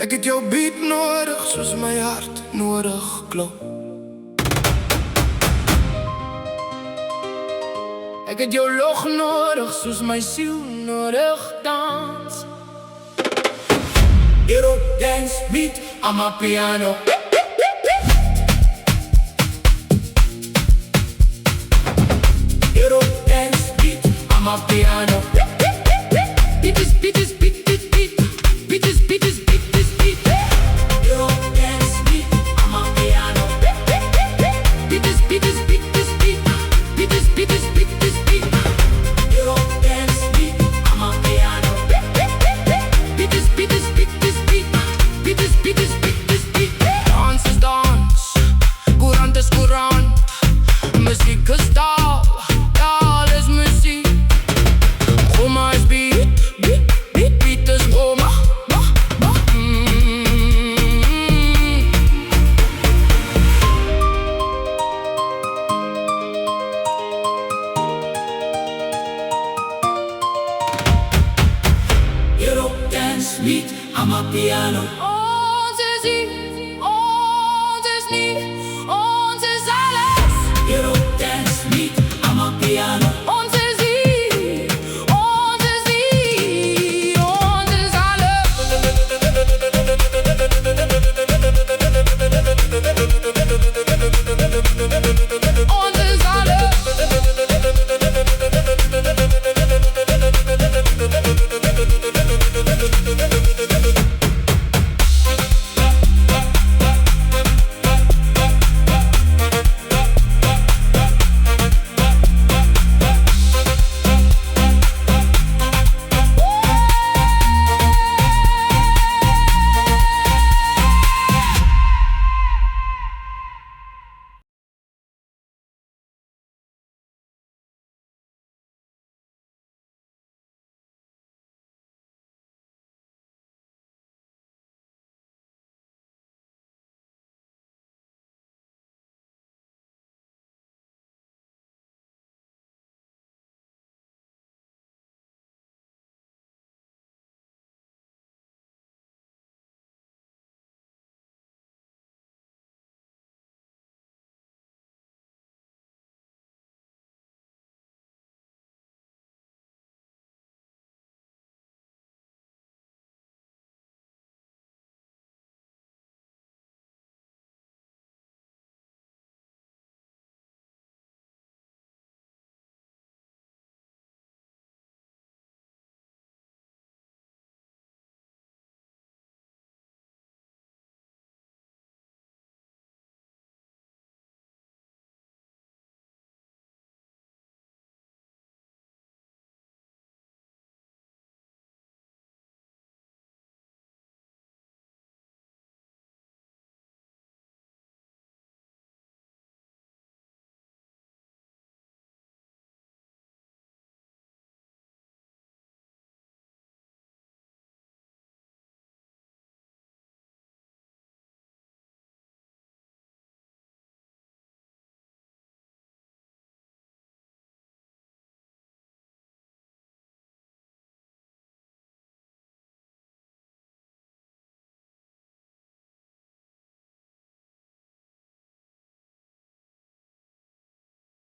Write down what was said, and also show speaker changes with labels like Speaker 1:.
Speaker 1: Ek het jou beat nodig, soos my hart nodig klop. Ek het jou log nodig, soos my siel nodig dans. Euro dance beat, Amapiano. Euro dance beat, Amapiano. Beat is beat is beat is beat. Beat is beat is beat is beat. Euro dance beat, Amapiano. Beat is beat is beat is beat. Beat is beat is beat is beat. Euro dance beat, Amapiano. Beat is beat is beat is beat. Beat is beat is beat is beat. Dans is dans, courant is courant. Muziek is taal, taal is muziek. Goma is beat, beat, beat, beat is goma. Euro dance beat, Amapiano.